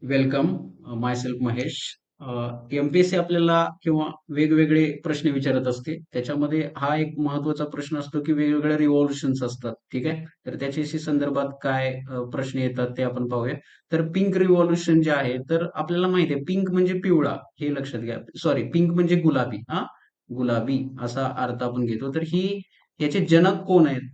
Welcome. माय self Mahesh. MPSC आपल्याला किंवा वेगवेगळे प्रश्न विचारत असते. त्याच्यामध्ये हा एक महत्त्वाचा प्रश्न असतो, की वेगवेगळ्या रिव्होल्यूशन्स असतात. ठीक आहे? तर त्याच्याशी संदर्भात काय प्रश्न येतात ते आपण पाहूया. तर पिंक रिव्होल्यूशन जे आहे, तर आपल्याला माहिती आहे पिंक म्हणजे पिवळा, हे लक्षात घ्या. सॉरी, पिंक म्हणजे गुलाबी. गुलाबी असा अर्थ आपण घेतो. तर याचे जनक कोण आहेत?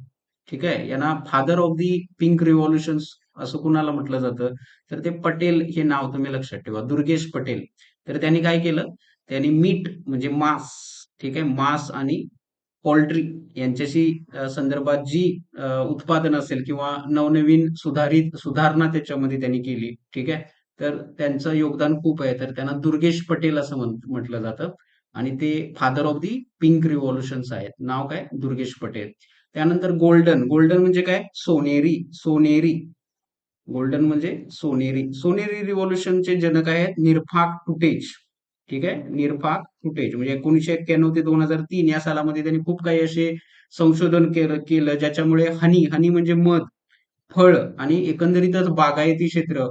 ठीक आहे? यांना father of the pink revolutions असं कुणाला म्हटलं जातं? तर ते पटेल हे नाव तुम्ही लक्षात ठेवा. दुर्गेश पटेल. तर त्यांनी काय केलं? त्यांनी मीठ म्हणजे मांस, ठीक आहे, मांस आणि पोल्ट्री यांच्याशी संदर्भात जी उत्पादन असेल किंवा नवनवीन सुधारणा त्याच्यामध्ये त्यांनी केली. ठीक आहे. तर त्यांचं योगदान खूप आहे. तर त्यांना दुर्गेश पटेल असं म्हटलं जातं आणि ते father of the pink revolutions आहेत. नाव काय? दुर्गेश पटेल. त्यानंतर गोल्डन. गोल्डन म्हणजे काय? सोनेरी. सोनेरी. गोल्डन म्हणजे सोनेरी. सोनेरी रिव्होल्यूशनचे जनक आहेत निरफाक फुटेज. ठीक आहे. निरफाक फुटेज म्हणजे 1991 ते 2003 या सालामध्ये त्यांनी खूप काही असे संशोधन केलं ज्याच्यामुळे हनी हनी म्हणजे मध, फळ आणि एकंदरीतच बागायती क्षेत्र,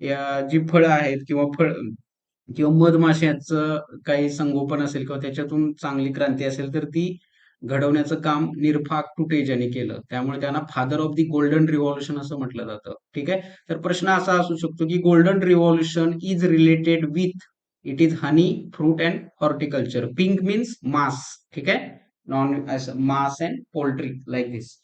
या जी फळं आहेत किंवा मधमाशाचं काही संगोपन असेल किंवा त्याच्यातून चांगली क्रांती असेल तर ती घडवण्याचं काम निरफाक टुटेज यांनी केलं. त्यामुळे त्यांना father of the golden revolution असं म्हटलं जातं. ठीक आहे. तर प्रश्न असा असू शकतो की golden revolution is related with, it is honey, fruit and horticulture. Pink means मास. ठीक आहे. नॉन मास अँड पोल्ट्री लाईक दिस.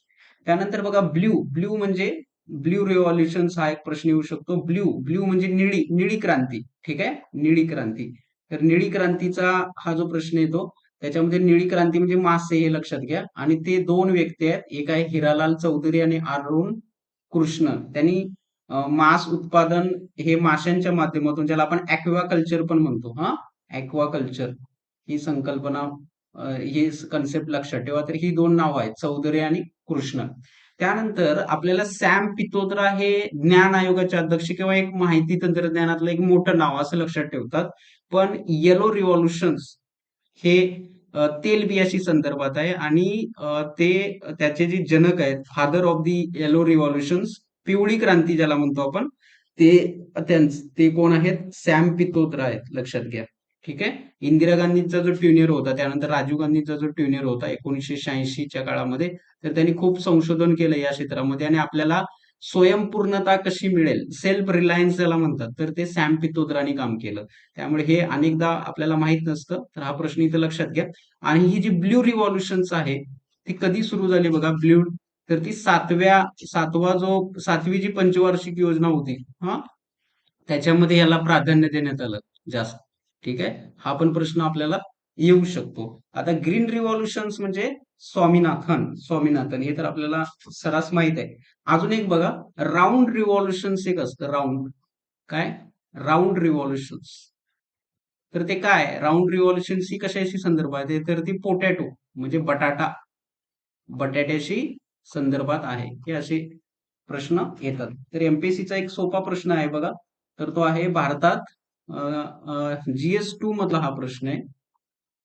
त्यानंतर बघा ब्ल्यू. ब्ल्यू म्हणजे ब्ल्यू रिव्हॉल्युशन हा एक प्रश्न येऊ शकतो. ब्ल्यू ब्ल्यू म्हणजे निळी निळी क्रांती. ठीक आहे. निळी क्रांती. तर निळी क्रांतीचा हा जो प्रश्न येतो त्याच्यामध्ये निळी क्रांती म्हणजे मासे हे लक्षात घ्या आणि ते दोन व्यक्ती आहेत. एक आहे हिरालाल चौधरी आणि अरुण कृष्ण. त्यांनी मांस उत्पादन हे माशांच्या माध्यमातून, ज्याला आपण ॲक्वाकल्चर पण म्हणतो, ॲक्वाकल्चर ही संकल्पना, ही कन्सेप्ट लक्षात ठेवा. तर ही दोन नावं आहेत, चौधरी आणि कृष्ण. त्यानंतर आपल्याला सॅम पित्रोदा हे ज्ञान आयोगाचे अध्यक्ष किंवा एक माहिती तंत्रज्ञानातलं एक मोठं नाव असं लक्षात ठेवतात. पण येलो रिव्हॉल्युशन्स हे तेलबियाशी संदर्भात आहे आणि ते त्याचे जे जनक आहेत, फादर ऑफ दी येलो रिव्हॉल्युशन्स, पिवळी क्रांती ज्याला म्हणतो आपण, ते ते कोण आहेत? सॅम पित्रोदा आहेत. लक्षात घ्या. ठीक आहे. इंदिरा गांधींचा जो ट्युनियर होता, त्यानंतर राजीव गांधींचा जो ट्युनियर होता 1986च्या काळामध्ये, तर त्यांनी खूप संशोधन केलं या क्षेत्रामध्ये आणि आपल्याला स्वयंपूर्णता कशी मिळेल, सेल्फ रिलायन्स ज्याला म्हणतात, तर ते सॅम पित्रोदानी काम केलं. त्यामुळे हे अनेकदा आपल्याला माहित नसतं. तर हा प्रश्न इथं लक्षात घ्या. आणि ही जी ब्ल्यू रिव्हॉल्युशन्स आहे ती कधी सुरू झाली बघा? ब्ल्यू, तर ती सातवी जी पंचवार्षिक योजना होती, हा, त्याच्यामध्ये याला प्राधान्य देण्यात आलं जास्त. ठीक आहे. हा पण प्रश्न आपल्याला येऊ शकतो. आता ग्रीन रिव्हॉल्युशन्स म्हणजे स्वामीनाथन. स्वामीनाथन हे तर आपल्याला सर्रास माहित आहे. अजून एक बघा, राऊंड रिव्हॉल्युशन्स एक असतं. राऊंड काय? राऊंड रिव्हॉल्युशन्स. तर ते काय? राऊंड रिव्हॉल्युशन्स ही कशाशी संदर्भात आहे? तर ती पोटॅटो म्हणजे बटाट्याशी संदर्भात आहे. हे असे प्रश्न येतात. तर एमपीएससीचा एक सोपा प्रश्न आहे बघा. तर तो आहे भारतात GS2 मधला हा प्रश्न आहे.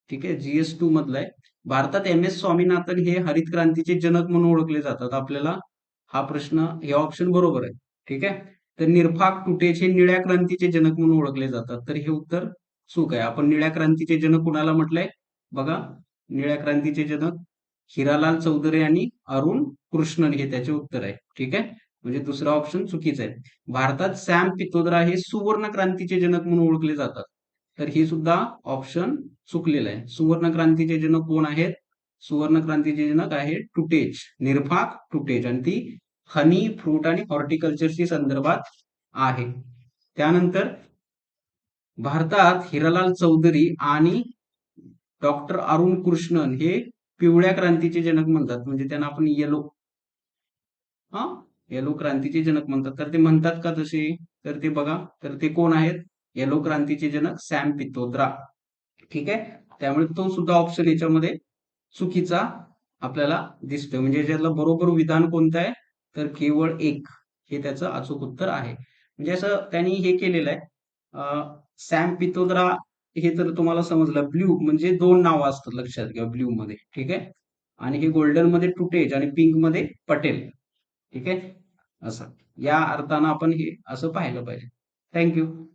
ठीक आहे. GS2 मधला आहे. भारतात MS स्वामीनाथन हे हरित क्रांतीचे जनक म्हणून ओळखले जातात. आपल्याला हा प्रश्न, हे ऑप्शन बरोबर आहे. ठीक आहे. तर निरफाक टुटेज हे निळ्या क्रांतीचे जनक म्हणून ओळखले जातात. तर हे उत्तर चूक आहे. आपण निळ्या क्रांतीचे जनक कुणाला म्हटलंय बघा? निळ्या क्रांतीचे जनक हिरालाल चौधरी आणि अरुण कृष्णन हे त्याचे उत्तर आहे. ठीक आहे. म्हणजे दुसरा ऑप्शन चुकीचा आहे. भारतात सॅम पित्रोदा हे सुवर्ण क्रांतीचे जनक म्हणून ओळखले जातात. तर हे सुद्धा ऑप्शन चुकलेलं आहे. सुवर्ण क्रांतीचे जनक कोण आहेत? सुवर्ण क्रांतीचे जनक आहे टुटेज, निरफाक टुटेज, आणि ती हनी, फ्रूट आणि हॉर्टिकल्चरशी संदर्भात आहे. त्यानंतर भारतात हिरालाल चौधरी आणि डॉक्टर अरुण कृष्णन हे पिवळ्या क्रांतीचे जनक म्हणतात. म्हणजे त्यांना आपण हा येलो क्रांतीचे जनक म्हणतात. तर ते म्हणतात का तसे? तर ते बघा, तर ते कोण आहेत? येलो क्रांतीचे जनक सॅम पित्रोदा. ठीक आहे. त्यामुळे तो सुद्धा ऑप्शन याच्यामध्ये चुकीचा आपल्याला दिसतोय. म्हणजे याच्यातलं बरोबर विधान कोणतं आहे? तर केवळ एक हे त्याचं अचूक उत्तर आहे. म्हणजे असं त्यांनी हे केलेलं आहे. सॅम पित्रोदा हे तर तुम्हाला समजलं. ब्ल्यू म्हणजे दोन नावं असतात लक्षात घ्या ब्ल्यू मध्ये. ठीक आहे. आणि हे गोल्डन मध्ये टुटेज आणि पिंक मध्ये पटेल. ठीक आहे. असं या अर्थानं आपण हे असं पाहिलं पाहिजे. Thank you.